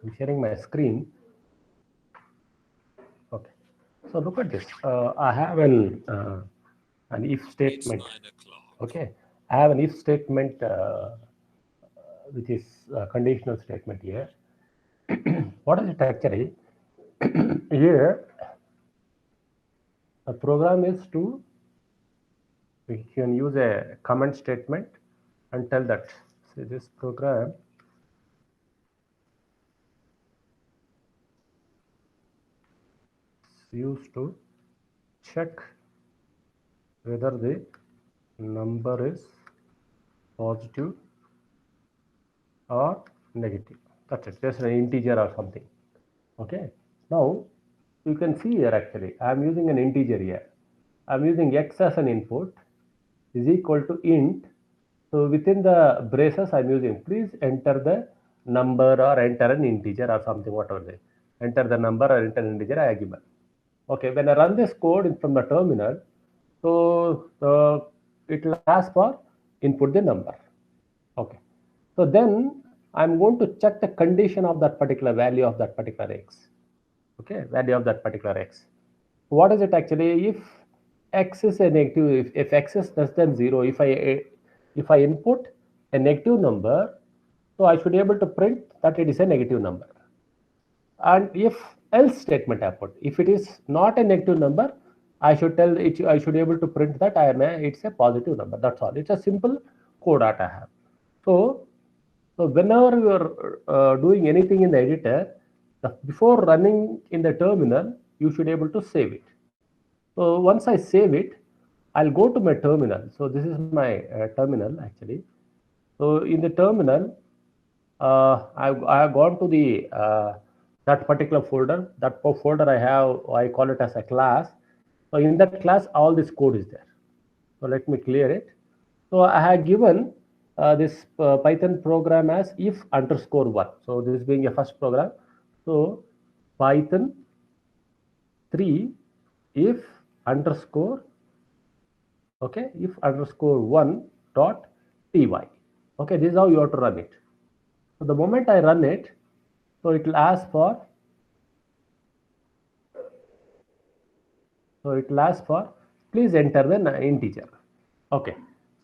I'm sharing my screen. Okay. So look at this. I have an if statement. Okay. I have an if statement which is a conditional statement here. What is it actually? Here, the program is to, we can use a comment statement and tell that, say this program is used to check whether the number is positive or negative. That's it, just an integer or something. Okay. Now you can see here actually I am using an integer here. I am using x as an input is equal to int. So within the braces I am using, please enter the number or enter an integer or something, whatever they enter the number or enter an integer I given. Okay, when I run this code from the terminal, so it will ask for input the number. Okay, so then I'm going to check the condition of that particular value of that particular x. Okay, value of that particular x. What is it actually? If x is a negative, if x is less than 0, if I input a negative number, so I should be able to print that it is a negative number. And if else statement I put, if it is not a negative number, I should tell it, I should be able to print that it's a positive number. That's all. It's a simple code that I have. So whenever you are doing anything in the editor, before running in the terminal, you should be able to save it. So once I save it, I'll go to my terminal. So this is my terminal actually. So in the terminal, I have gone to the that particular folder. That folder I call it as a class. So in that class, all this code is there. So let me clear it. So I have given this Python program as if underscore one. So this being a first program. So Python 3 if underscore, okay, if underscore one dot py. Okay, this is how you have to run it. So the moment I run it, so it will ask for, please enter the integer. Okay,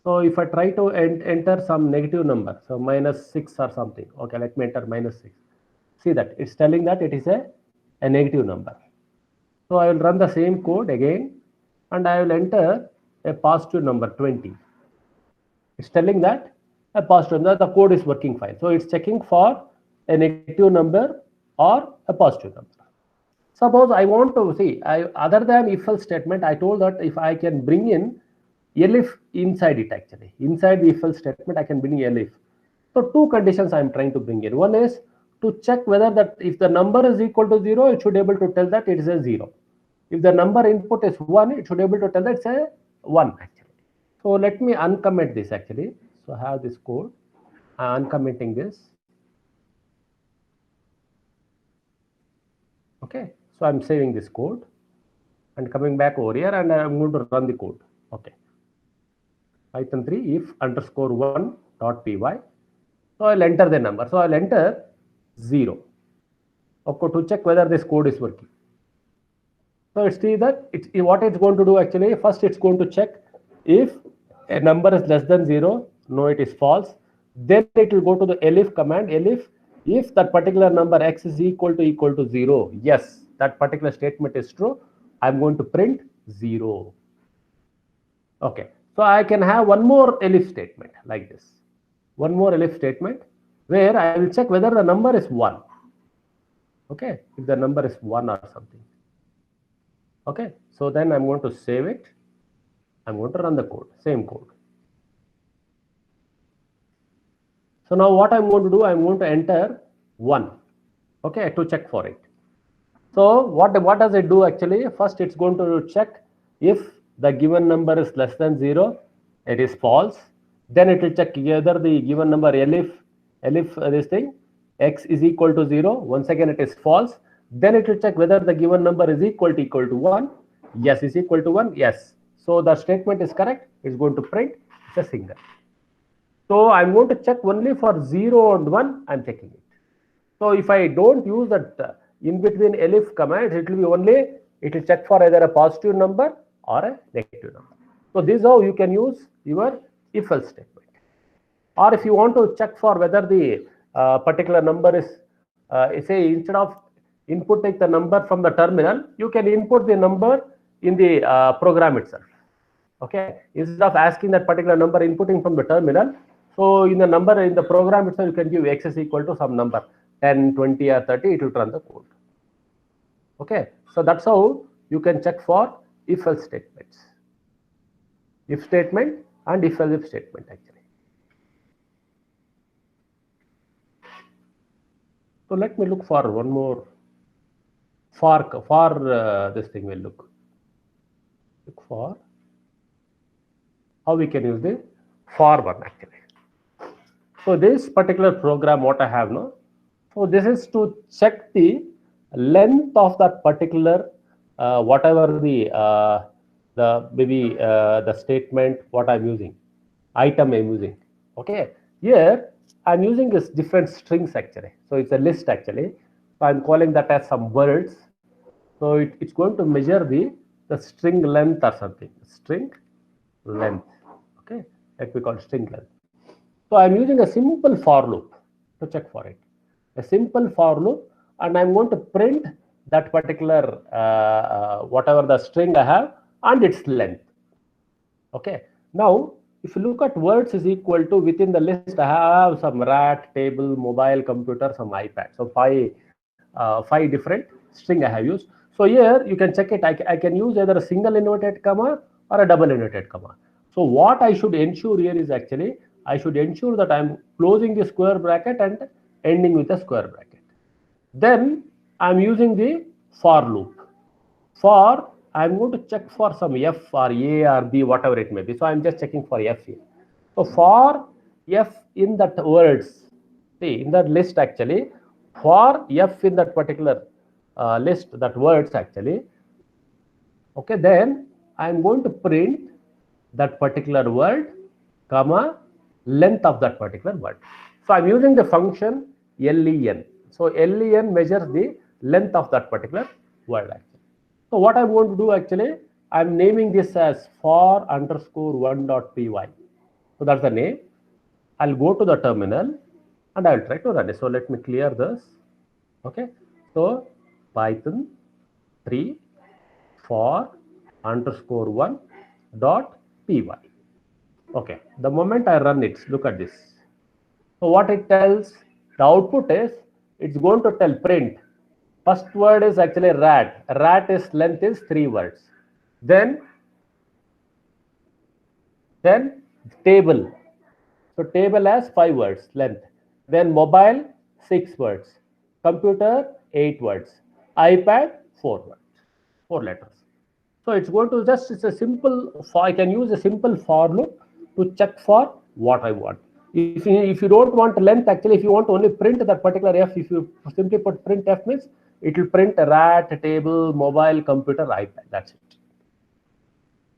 so if I try to enter some negative number, so -6 or something, okay, let me enter -6. See that it's telling that it is a negative number. So I will run the same code again and I will enter a positive number 20. It's telling that a positive number, the code is working fine. So it's checking for a negative number or a positive number. Suppose I want to see, other than if else statement, I told that if I can bring in elif inside it actually. Inside the if else statement, I can bring elif. So two conditions I am trying to bring in. One is to check whether that if the number is equal to 0, it should be able to tell that it is a 0. If the number input is 1, it should be able to tell that it's a 1 actually. So let me uncomment this actually. So I have this code. I'm uncommenting this. Okay, so I'm saving this code and coming back over here and I'm going to run the code. Okay, Python 3 if underscore one dot py. So I'll enter the number. So I'll enter 0. Okay, to check whether this code is working. So it's see that what it's going to do actually. First, it's going to check if a number is less than 0. No, it is false. Then it will go to the elif command. Elif, if that particular number x is equal to 0, yes, that particular statement is true. I'm going to print 0. Okay, so I can have one more elif statement like this. One more elif statement where I will check whether the number is 1. Okay, if the number is 1 or something. Okay, so then I'm going to save it. I'm going to run the code, same code. So now what I'm going to do, I'm going to enter 1, okay, to check for it. So what does it do actually? First, it's going to check if the given number is less than 0, it is false. Then it will check whether the given number elif this thing x is equal to 0. Once again, it is false. Then it will check whether the given number is equal to 1. Yes, is equal to 1. Yes. So the statement is correct. It's going to print. It's a single. So I'm going to check only for 0 and 1. I'm checking it. So if I don't use that in between elif command, it will be only, it will check for either a positive number or a negative number. So this is how you can use your if else statement. Or if you want to check for whether the particular number is, say instead of inputting the number from the terminal, you can input the number in the program itself. Okay, instead of asking that particular number inputting from the terminal, so in the number in the program itself, you can give x is equal to some number 10, 20 or 30, it will run the code. Okay, so that's how you can check for if else statements, if statement and if else if statement actually. So let me look for one more for this thing. We'll look for how we can use the for one actually. So this particular program, what I have now, so this is to check the length of that particular whatever the maybe the statement what I'm using, item I'm using. Okay, here I'm using this different strings actually. So it's a list actually. So I'm calling that as some words. So it's going to measure the string length or something. String length. Okay, let me call string length. So I'm using a simple for loop to check for it. A simple for loop, and I'm going to print that particular whatever the string I have and its length. Okay. Now, if you look at words is equal to within the list, I have some rat, table, mobile, computer, some iPad. So five different string I have used. So here you can check it. I can use either a single inverted comma or a double inverted comma. So what I should ensure here is actually I should ensure that I'm closing the square bracket and ending with a square bracket. Then I'm using the for loop. For I'm going to check for some f or a or b, whatever it may be. So I'm just checking for f here. So for f in that words, see in that list actually, for f in that particular list, that words actually, okay, then I'm going to print that particular word, comma, length of that particular word. So I'm using the function len. So len measures the length of that particular word actually. So what I'm going to do actually, I'm naming this as for underscore one.py. So that's the name. I'll go to the terminal and I'll try to run it. So let me clear this. Okay. So Python 3 for underscore one dot py. Okay. The moment I run it, look at this. So what it tells, the output is, it's going to tell print. First word is actually rat. Rat is length is 3 words. Then table. So table has 5 words length. Then mobile 6 words. Computer 8 words. iPad 4 words. 4 letters. So it's going to just, it's a simple for, I can use a simple for loop to check for what I want. If you don't want length, actually, if you want to only print that particular f, if you simply put print f means it will print a rat, table, mobile, computer, iPad. That's it.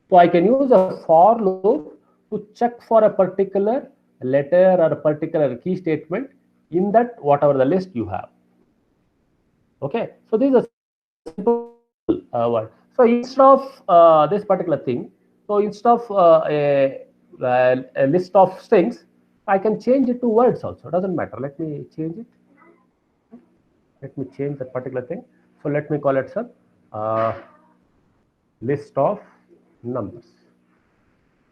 So I can use a for loop to check for a particular letter or a particular key statement in that whatever the list you have. Okay. So this is a simple word. So instead of this particular thing, so instead of a list of strings, I can change it to words also. Doesn't matter. Let me change it. Let me change that particular thing. So let me call it some list of numbers.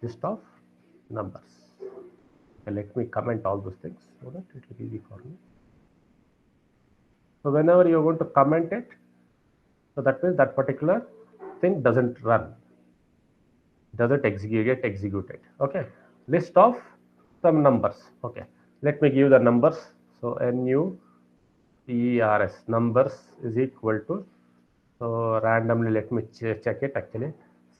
List of numbers. Okay, let me comment all those things so that it will be easy for me. So whenever you're going to comment it, so that means that particular thing doesn't run, doesn't get executed. Okay, list of some numbers. Okay, let me give the numbers. So NUMBERS numbers is equal to, so randomly let me check it actually,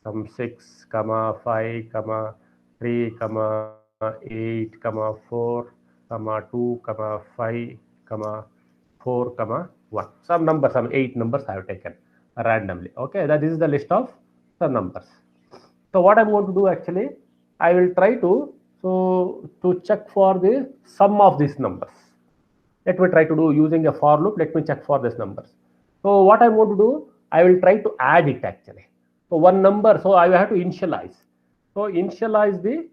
some 6 comma 5 comma 3 comma 8 comma 4 comma 2 comma 5 comma 4 comma 1, some numbers, some 8 numbers I have taken randomly. Okay, that is the list of the numbers. So what I'm going to do actually, I will try to check for the sum of these numbers. Let me try to do using a for loop. Let me check for these numbers. So what I want to do, I will try to add it actually. So one number, so I have to initialize. So initialize the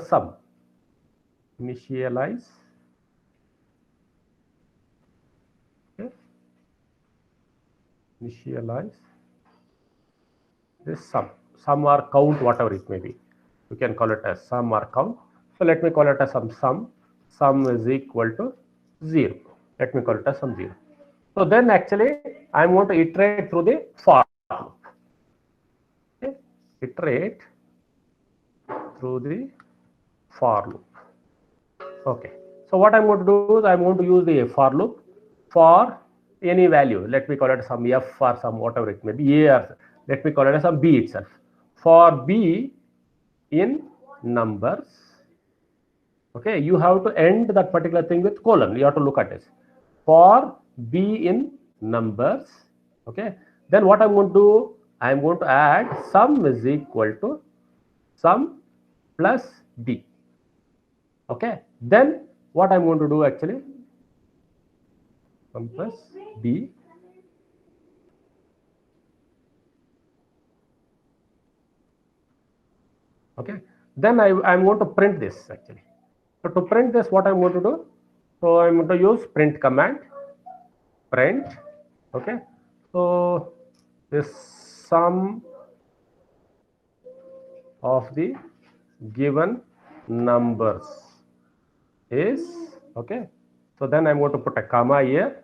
sum. Initialize. Okay. Initialize this sum or count, whatever it may be. You can call it as sum or count. So let me call it as some sum. Sum is equal to 0. Let me call it as some 0. So then actually I'm going to iterate through the for loop. Okay. Iterate through the for loop. Okay. So what I'm going to do is I'm going to use the for loop for any value. Let me call it some f or some whatever it may be, a or let me call it as some b itself. For b in numbers, okay, you have to end that particular thing with colon. You have to look at this. For b in numbers, okay, then what I'm going to do, I'm going to add sum is equal to sum plus d. Okay, then what I'm going to do actually, sum plus d. Okay, then I'm going to print this actually. So to print this, what I'm going to do, so I'm going to use print command, print. Okay, so this sum of the given numbers is, okay, so then I'm going to put a comma here,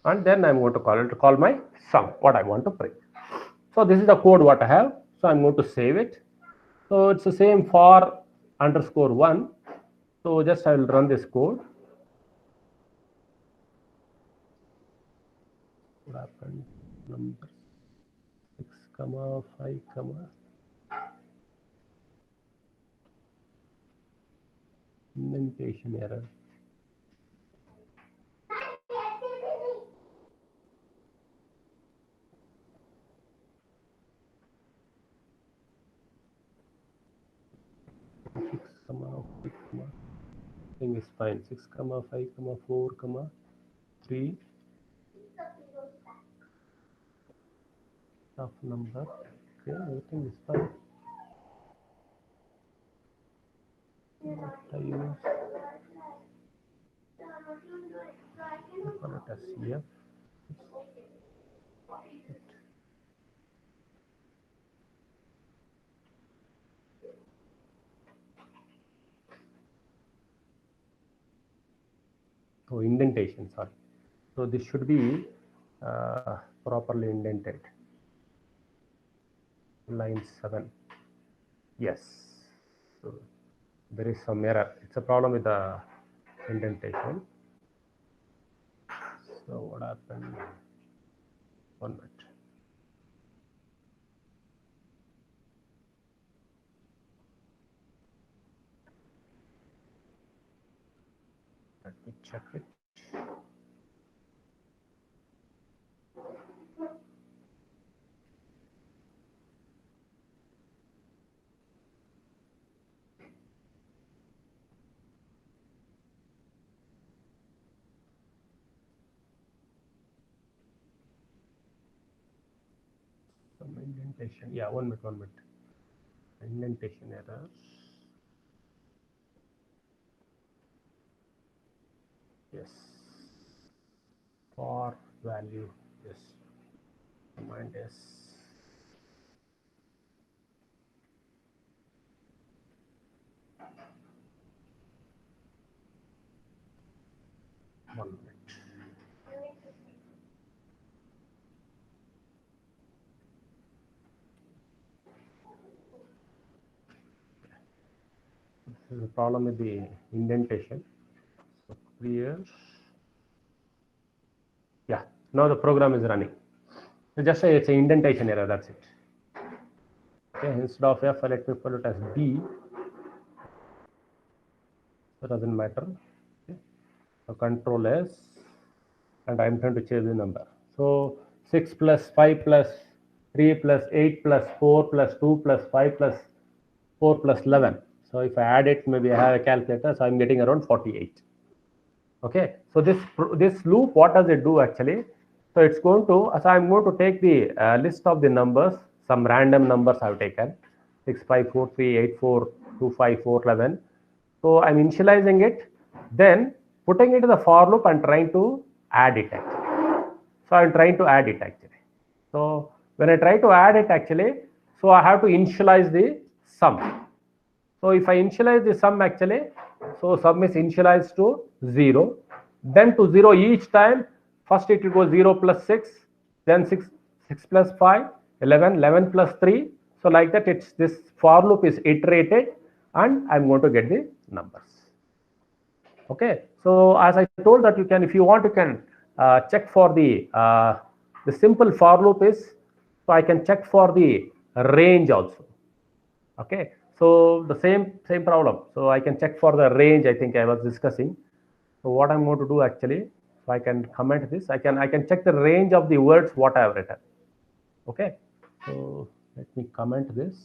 and then I'm going to call my sum, what I want to print. So this is the code what I have. So I'm going to save it. So it's the same for _1. So just I will run this code. What happened? Number 6, 5, indentation error. Everything is fine. 6, 5, 4, 3. Of number. Okay, everything is fine. What I use? Call it as CF. Oh, indentation, sorry. So this should be properly indented. Line 7. Yes. So there is some error. It's a problem with the indentation. So what happened? 1 minute. Let me check it. Some indentation. Yeah, 1 minute. Indentation error. Yes. For value. Yes. Command is. One minute. This is a problem with the indentation. So clear. Yeah, now the program is running. So just say it's an indentation error, that's it. Okay, instead of F, let me put it as B. So it doesn't matter. Okay. So control S, and I'm trying to change the number. So 6 plus 5 plus 3 plus 8 plus 4 plus 2 plus 5 plus 4 plus 11. So if I add it, maybe I have a calculator, so I'm getting around 48. Okay, so this loop, what does it do actually? So it's going to, so I'm going to take the list of the numbers, some random numbers I've taken, 6, 5, 4, 3, 8, 4, 2, 5, 4, 11. So I'm initializing it, then putting it in the for loop and trying to add it actually. So I'm trying to add it actually. So when I try to add it actually, so I have to initialize the sum. So if I initialize the sum actually, so sum is initialized to 0, then to 0 each time. First it will go 0 plus 6, then 6 plus 5, 11 plus 3. So like that, it's this for loop is iterated, and I'm going to get the numbers. Okay, so as I told that, you can, if you want, you can check for the simple for loop is, so I can check for the range also. Okay, so the same problem, so I can check for the range, I think I was discussing. So what I'm going to do actually, so I can comment this, I can check the range of the words what I have written. Okay, so let me comment this.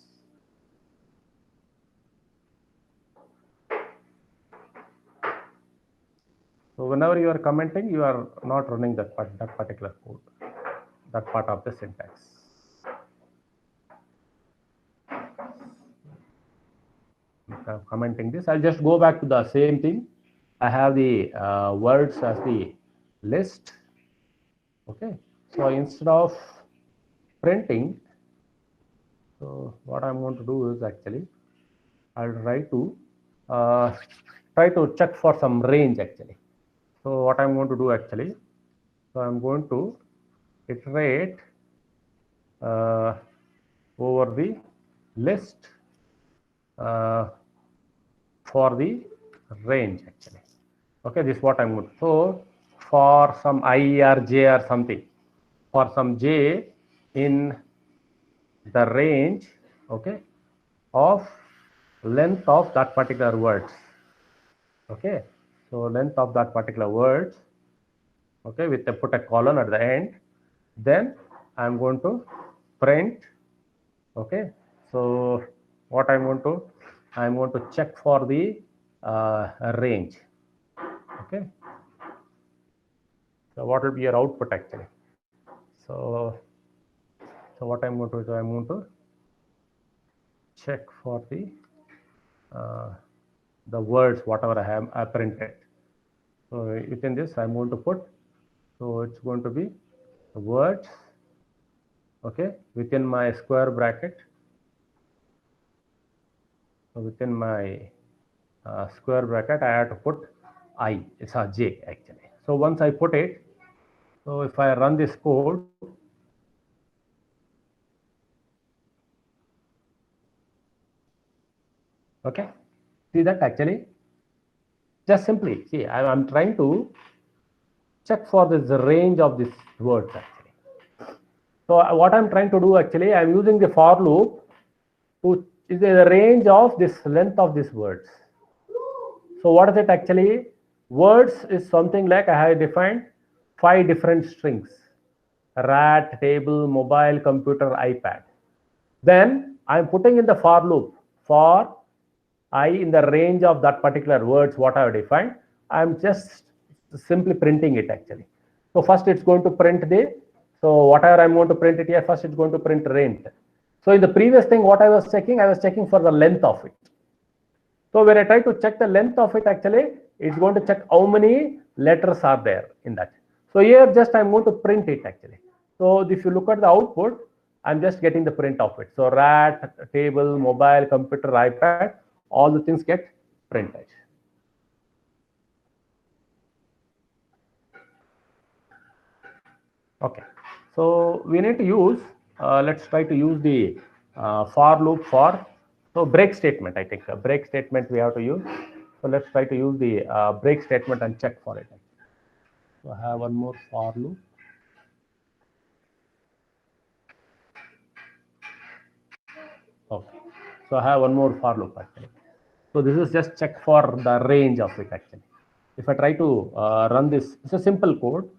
So whenever you are commenting, you are not running that particular code, that part of the syntax. I'm commenting this, I'll just go back to the same thing. I have the words as the list. Okay, so instead of printing, so what I'm going to do is actually, I'll try to check for some range actually. So what I'm going to do actually, so I'm going to iterate over the list for the range actually. Okay, this is what I'm going to. So for some I or j or something, for some j in the range, okay, of length of that particular words. Okay, so length of that particular words, okay, with a put a colon at the end, then I'm going to print. Okay, so what I'm going to check for the range. Okay, so what will be your output actually? So what I'm going to do, I'm going to check for the words whatever I printed. So within this, I'm going to put, so it's going to be the words, okay, within my square bracket. So within my square bracket, I have to put I, it's a j actually. So once I put it, so if I run this code, okay, see that actually, just simply see, I'm trying to check for this range of this words actually. So what I'm trying to do actually, I'm using the for loop to is the range of this length of these words. So what is it actually? Words is something like I have defined 5 different strings: rat, table, mobile, computer, iPad. Then I'm putting in the for loop for I in the range of that particular words what I have defined. I'm just simply printing it actually. So first it's going to print so whatever I'm going to print it here, first it's going to print range. So in the previous thing, what I was checking for the length of it. So when I try to check the length of it, actually, it's going to check how many letters are there in that. So here just I'm going to print it actually. So if you look at the output, I'm just getting the print of it. So rat, table, mobile, computer, iPad, all the things get printed. Okay, so we need to use, let's try to use the for loop for, so break statement, I think. A break statement we have to use. So let's try to use the break statement and check for it. So I have one more for loop. Okay, so I have one more for loop actually. So this is just check for the range of it actually. If I try to run this, it's a simple code.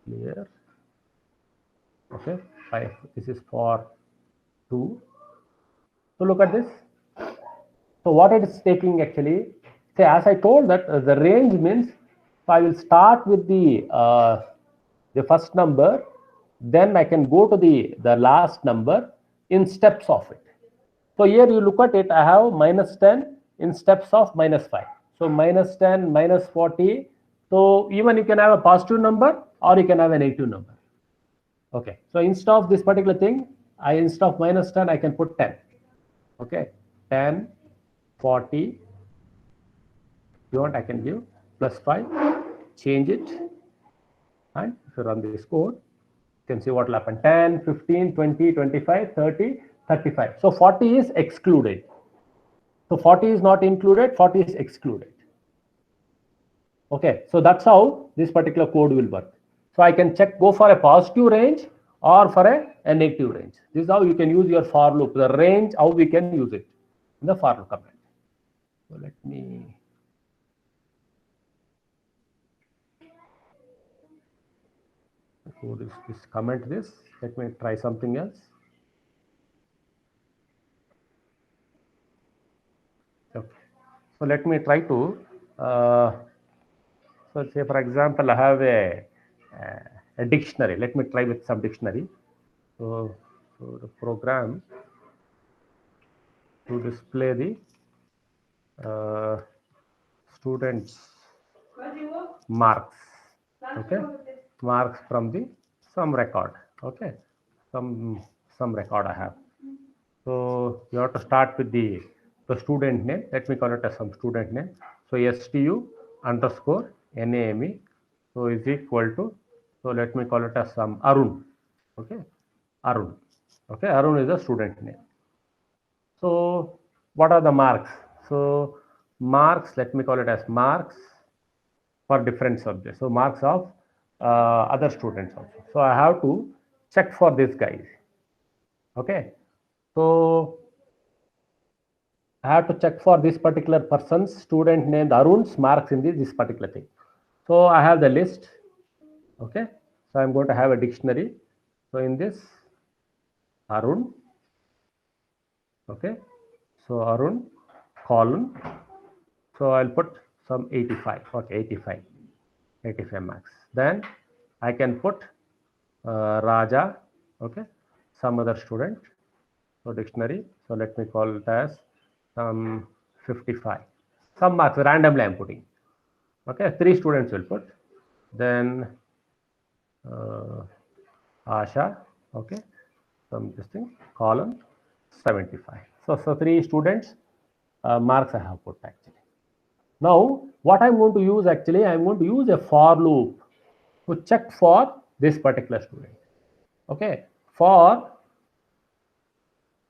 Clear. Okay, 5. This is for 2. So look at this. So what it is taking actually, say as I told that the range means, so I will start with the first number, then I can go to the last number in steps of it. So here you look at it, I have minus 10 in steps of minus 5. So minus 10, minus 40. So even you can have a positive number or you can have a negative number. Okay. So instead of this particular thing, instead of minus 10, I can put 10. Okay. 10, 40. If you want, I can give plus 5. Change it. And if you run this code, you can see what will happen. 10, 15, 20, 25, 30, 35. So 40 is excluded. So 40 is not included, 40 is excluded. Okay, so that's how this particular code will work. So I can check, go for a positive range or for a negative range. This is how you can use your for loop, the range, how we can use it in the for loop command. So let me code this comment this. Let me try something else. Okay. So let me try to so say for example, I have a dictionary. Let me try with some dictionary. So the program to display the students marks. Okay, marks from the some record. Okay, some record I have. So you have to start with the student name. Let me call it as some student name. So stu underscore name. So is equal to, so let me call it as some Arun. Okay, Arun. Okay, Arun is the student name. So what are the marks? So marks, let me call it as marks for different subjects. So marks of other students also. So I have to check for this guys. Okay. So I have to check for this particular person's student named Arun's marks in this particular thing. So I have the list. Okay. So I'm going to have a dictionary. So in this Arun. Okay. So Arun colon. So I'll put some 85. Okay, 85 marks. Then I can put Raja. Okay, some other student. So dictionary. So let me call it as some 55. Some marks randomly I'm putting. Okay, 3 students will put. Then Asha. Okay, some this thing column 75. So 3 students marks I have put actually. Now, what I'm going to use actually, I'm going to use a for loop to check for this particular student. Okay, for,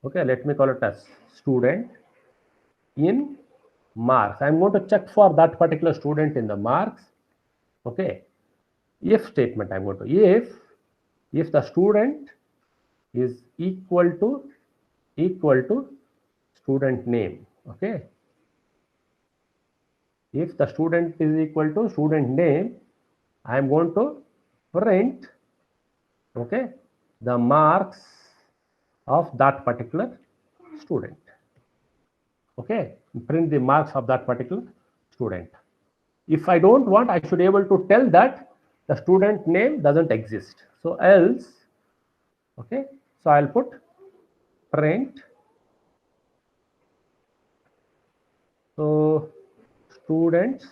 okay, let me call it as student in marks. I'm going to check for that particular student in the marks. Okay, if statement I'm going to, if the student is equal to student name. Okay, if the student is equal to student name, I am going to print, okay, the marks of that particular student. Okay, print the marks of that particular student. If I don't want, I should be able to tell that the student name doesn't exist. So else, okay, so I'll put print. So students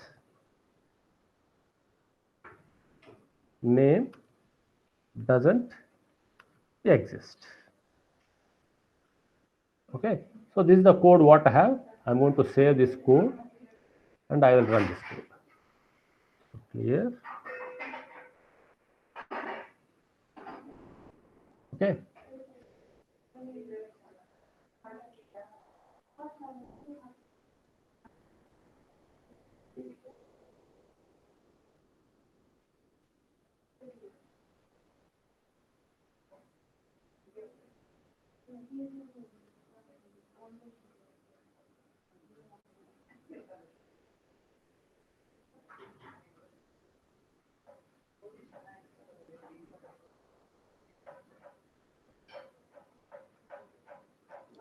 name doesn't exist. Okay, so this is the code what I have. I'm going to save this code and I will run this code. Clear. Okay.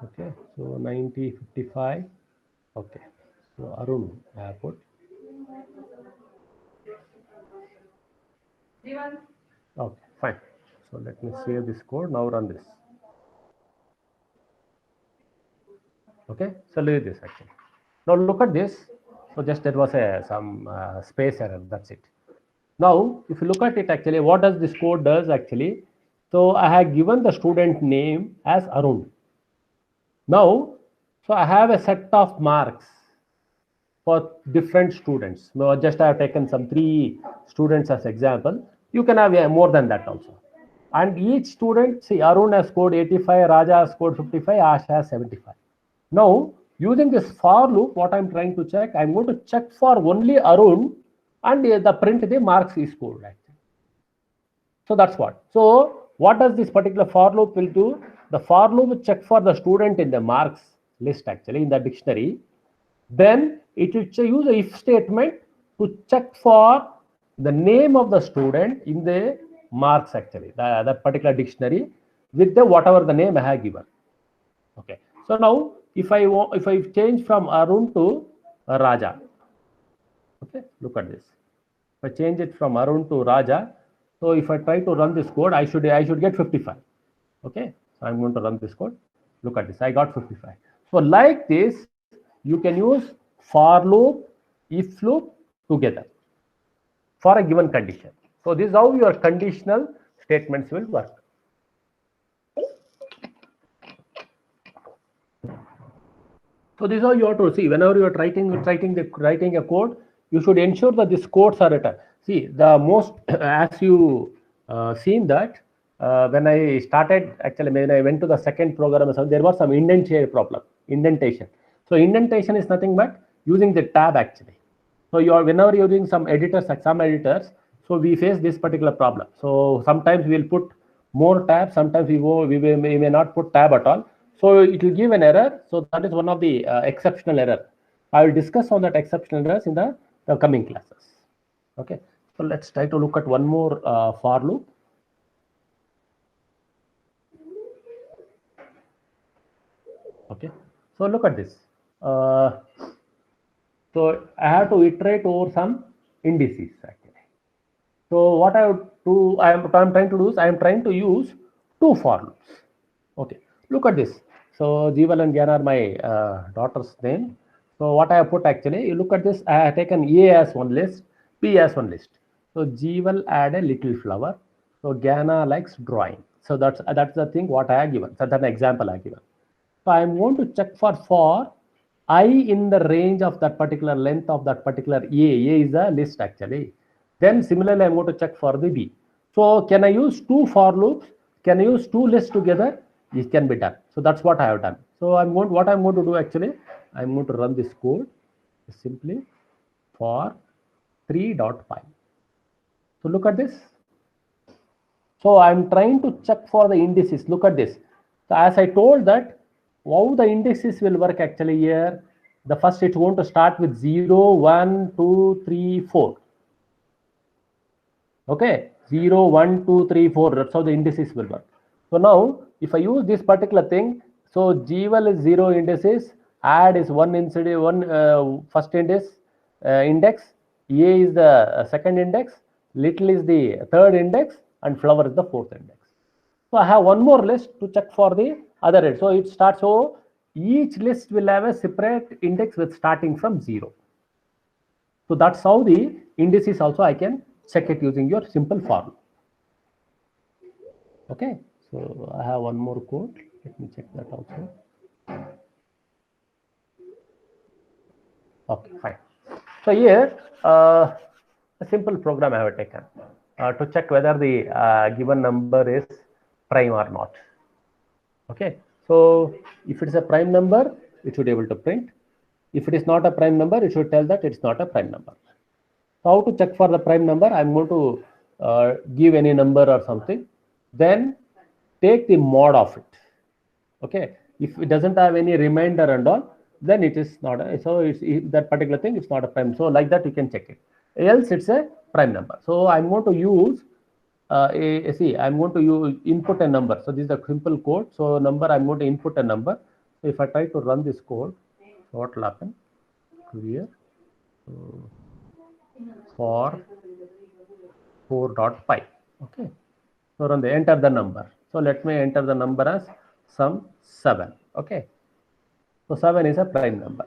Okay, so 90, 55. Okay, so Arun, I have put. Okay, fine. So let me save this code. Now run this. Okay, so leave this actually. Now look at this. So just there was some space error. That's it. Now, if you look at it actually, what does this code does actually? So I have given the student name as Arun. Now, so I have a set of marks for different students. Now, just I have taken some 3 students as example. You can have more than that also. And each student, see, Arun has scored 85, Raja has scored 55, Ash has 75. Now, using this for loop, what I'm trying to check, I'm going to check for only Arun and the print the marks is scored actually. So that's what. So what does this particular for loop will do? The for loop will check for the student in the marks list actually in the dictionary. Then it will use a if statement to check for the name of the student in the marks actually, that particular dictionary with the whatever the name I have given. Okay. So now if I change from Arun to Raja, okay, look at this. If I change it from Arun to Raja, so if I try to run this code, I should get 55. Okay, so I'm going to run this code. Look at this, I got 55. So like this, you can use for loop, if loop together for a given condition. So this is how your conditional statements will work. So this is how you have to see. Whenever you are writing a code, you should ensure that these codes are written. See, the most as you seen that when I started actually when I went to the second program, there was some indentation. So indentation is nothing but using the tab actually. So whenever you're doing some editors, so we face this particular problem. So sometimes we'll put more tabs, sometimes we may not put tab at all. So it will give an error. So that is one of the exceptional error. I will discuss on that exceptional errors in the coming classes. Okay. So let's try to look at one more for loop. Okay. So look at this. So I have to iterate over some indices actually. So what I would do, I'm trying to do is I am trying to use 2 for loops. Okay, look at this. So Jeeval and Gyan are my daughter's name. So what I have put actually, you look at this, I have taken A as one list, B as one list. So Jeeval add a little flower. So Gyana likes drawing. So that's the thing what I have given. That's an example I have given. So I'm going to check for I in the range of that particular length of that particular A. A is a list actually. Then similarly, I'm going to check for the B. So can I use 2 for loops? Can I use 2 lists together? It can be done. So that's what I have done. So what I'm going to do actually, I'm going to run this code simply for 3.py. So look at this. So I'm trying to check for the indices. Look at this. So as I told that how the indices will work actually here. The first it's going to start with 0, 1, 2, 3, 4. Okay, 0, 1, 2, 3, 4. That's how the indices will work. So now if I use this particular thing, so Jeeval is 0 indices, add is first index, A is the second index, little is the third index, and flower is the fourth index. So I have one more list to check for the other end. So it starts, so each list will have a separate index with starting from 0. So that's how the indices also I can check it using your simple for. Okay, so I have one more code. Let me check that also. Okay, fine. So here, a simple program I have taken to check whether the given number is prime or not. Okay, so if it's a prime number, it should be able to print. If it is not a prime number, it should tell that it's not a prime number. So how to check for the prime number? I'm going to give any number or something, then take the mod of it. Okay, if it doesn't have any remainder and all, then it is not a, so it's that particular thing, it's not a prime. So like that you can check it, else it's a prime number. So I'm going to use I'm going to use input a number. So this is a simple code. So number, I'm going to input a number. So if I try to run this code, so what will happen? here. So for 4.5. Okay. So run the enter the number. So let me enter the number as some 7. Okay. So 7 is a prime number.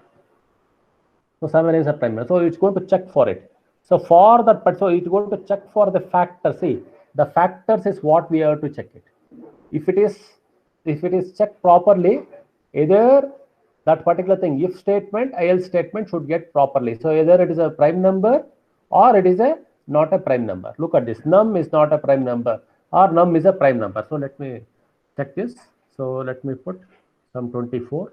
So 7 is a prime number. So it's going to check for it. So for that, but so it's going to check for the factor. See, the factors is what we have to check it. If it is checked properly, either that particular thing, if statement, else statement should get properly. So either it is a prime number or it is a not a prime number. Look at this. Num is not a prime number or num is a prime number. So let me check this. So let me put some 24.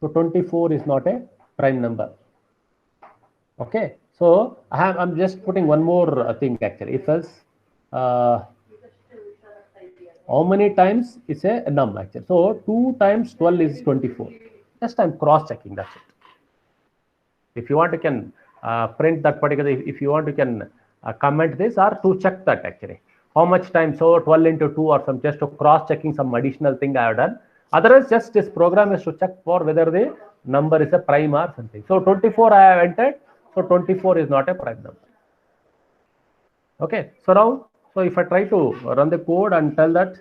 So 24 is not a prime number. Okay. So I'm just putting one more thing actually. If else, how many times is a num actually? So 2 times 12 is 24. Just I'm cross checking. That's it. If you want, you can print that particular. If you want, you can comment this or to check that actually. How much time? So 12 into 2 or some just to cross checking some additional thing I have done. Otherwise, just this program is to check for whether the number is a prime or something. So 24 I have entered. So 24 is not a prime number. Okay. So now, so if I try to run the code and tell that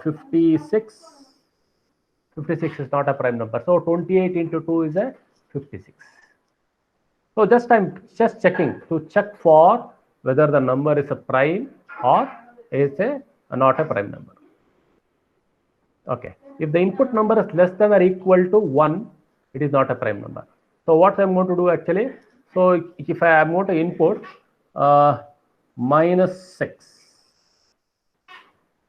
56 is not a prime number. So 28 into 2 is a 56. So just I'm just checking to check for whether the number is a prime or is a not a prime number. Okay. If the input number is less than or equal to 1, it is not a prime number. So what I'm going to do actually, so if I am going to input -6.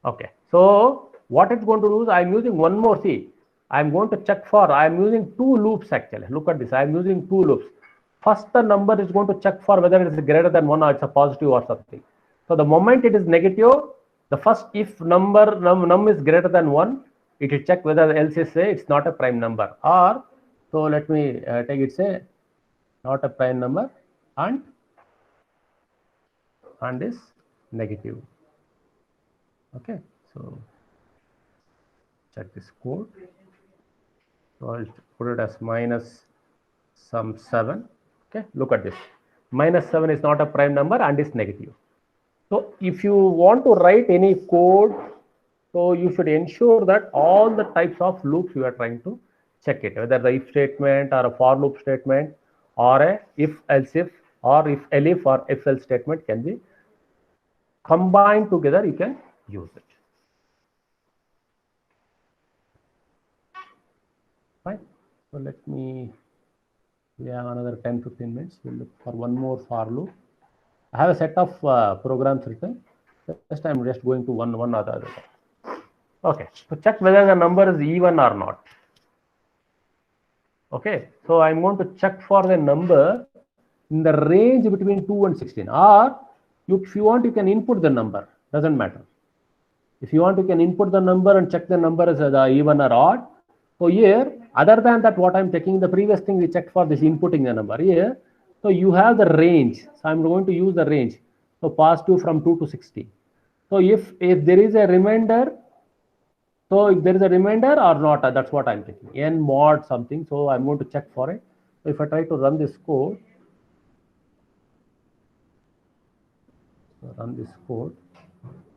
Okay. So what it's going to do is I'm using one more. See, I'm going to check for, I'm using 2 loops actually. Look at this. I'm using 2 loops. First, the number is going to check for whether it is greater than 1 or it's a positive or something. So the moment it is negative, the first if number num is greater than 1, it will check whether else is say it's not a prime number. Or so let me take it say not a prime number and is negative. Okay, so check this code. So I'll put it as minus some 7. Okay, look at this. -7 is not a prime number and is negative. So if you want to write any code, so you should ensure that all the types of loops you are trying to check it, whether the if statement or a for loop statement or a if else if or if elif or if else statement can be combined together, you can use it. Fine. So let me, we have another 10-15 minutes. We'll look for one more for loop. I have a set of programs written. Just I'm just going to one other. Okay, so check whether the number is even or not. Okay, so I'm going to check for the number in the range between 2 and 16. Or if you want, you can input the number. Doesn't matter. If you want, you can input the number and check the number as even or odd. So here, other than that, what I'm checking, the previous thing we checked for this inputting the number here. So you have the range. So I'm going to use the range. So positive from 2 to 16. So if there is a remainder, so if there is a remainder or not, that's what I'm checking. N mod something. So I'm going to check for it. So if I try to run this code,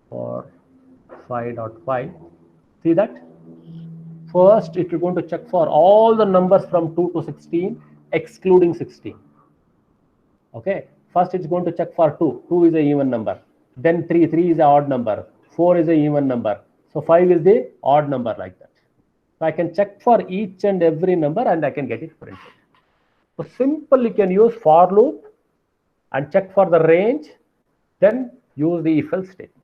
for 5.5, see that? First, it is going to check for all the numbers from 2 to 16, excluding 16. Okay. First, it's going to check for 2. 2 is an even number. Then 3. 3 is an odd number. 4 is an even number. So 5 is the odd number like that. So I can check for each and every number and I can get it printed. So simple, you can use for loop and check for the range. Then use the if else statement.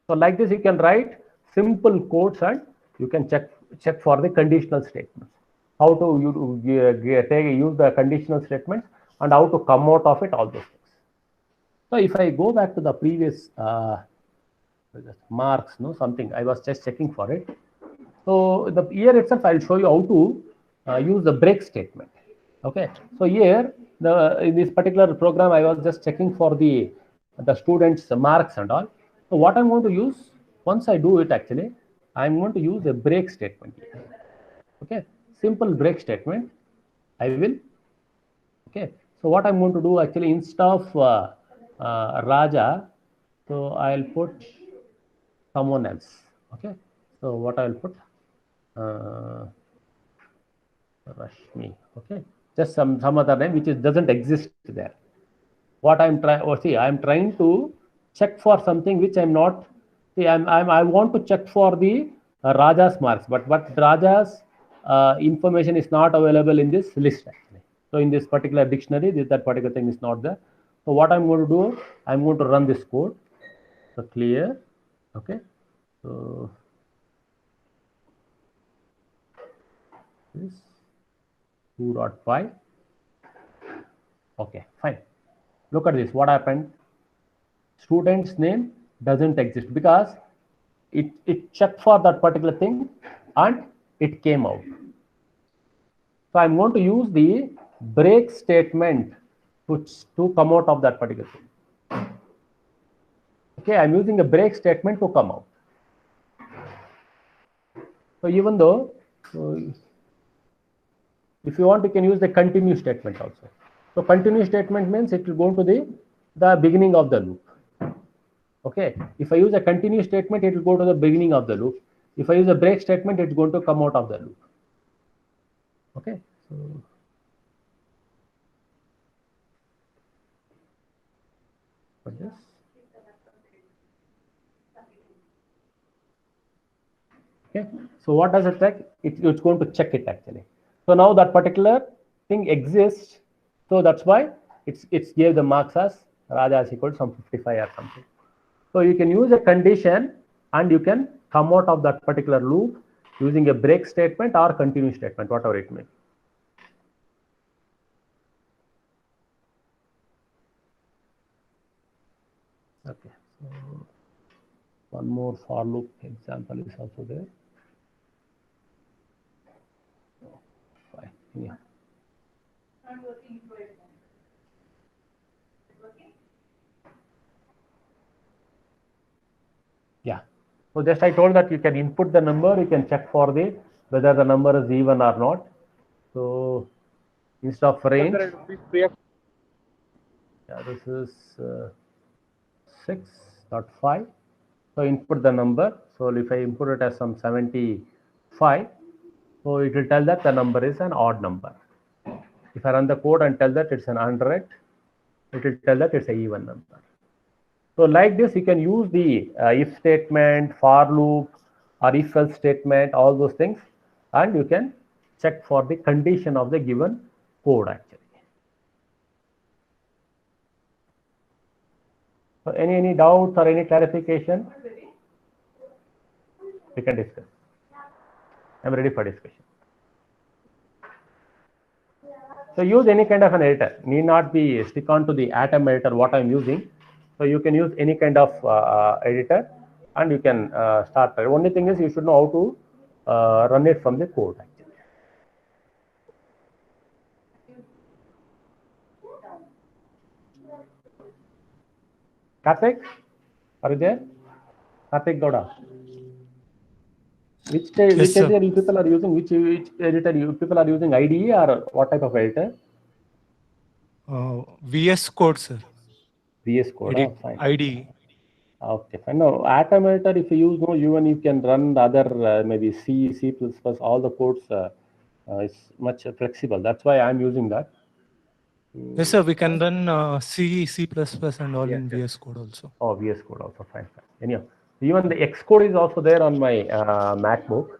So like this, you can write simple codes and you can check for the conditional statements. How to use the conditional statements and how to come out of it, all those things. So if I go back to the previous marks, something I was just checking for it. So the here itself, I'll show you how to use the break statement. Okay. So here, in this particular program, I was just checking for the students' marks and all. So what I'm going to use, once I do it actually, I'm going to use a break statement here. Okay. Simple break statement. I will. Okay. So what I'm going to do actually, instead of Raja, so I'll put someone else. Okay. So what I'll put, Rashmi. Okay. Just some other name which doesn't exist there. What I'm trying, I'm trying to check for something which I'm not. See, I want to check for the Raja's marks, but Raja's information is not available in this list actually. So in this particular dictionary, that particular thing is not there. So what I'm going to do, I'm going to run this code. So clear. Okay. So this 2.5. Okay, fine. Look at this. What happened? Student's name doesn't exist because it checked for that particular thing and it came out. So I'm going to use the break statement to come out of that particular thing. Okay, I'm using a break statement to come out. So even though, if you want, you can use the continue statement also. So continue statement means it will go to the beginning of the loop. Okay, if I use a continue statement, it will go to the beginning of the loop. If I use a break statement, it's going to come out of the loop. Okay, so for this, okay, so what does it check? It's going to check it actually. So now that particular thing exists, so that's why it's gave the marks as Raja is equal to some 55 or something. So you can use a condition and you can come out of that particular loop using a break statement or continue statement, whatever it may be. Okay, so one more for loop example is also there. Fine. Yeah. Yeah. So just I told that you can input the number, you can check for the whether the number is even or not. So instead of range, yeah, this is 6.5. So input the number. So if I input it as some 75, so it will tell that the number is an odd number. If I run the code and tell that it's an 100, it will tell that it's an even number. So like this, you can use the if statement, for loop, or if else statement, all those things, and you can check for the condition of the given code actually. So any doubts or any clarification? We can discuss. I'm ready for discussion. So use any kind of an editor. Need not be stick on to the Atom editor what I'm using. So you can use any kind of editor, and you can start. The only thing is you should know how to run it from the code actually. Karthik, are you there? Karthik Gowda. Which editor you people are using? Which editor you people are using? IDE or what type of editor? VS Code, sir. VS Code. Oh, fine. IDE. Okay, fine. No, Atom editor. If you use no, even you can run the other maybe C, C++. All the codes is much flexible. That's why I'm using that. Yes, sir. We can run C, C++ and all in VS Code also. Oh, VS Code also fine. Anyhow, even the Xcode is also there on my MacBook.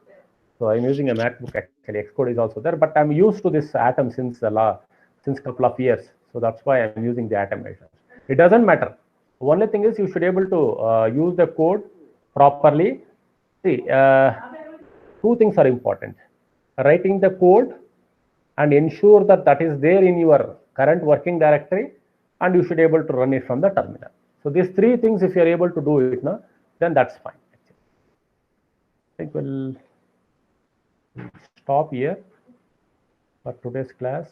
So I'm using a MacBook actually. Xcode is also there, but I'm used to this Atom since couple of years. So that's why I'm using the Atom editor. It doesn't matter. Only thing is you should be able to use the code properly. See, two things are important: writing the code and ensure that that is there in your current working directory, and you should be able to run it from the terminal. So these three things, if you are able to do it now, then that's fine. I think we'll stop here for today's class.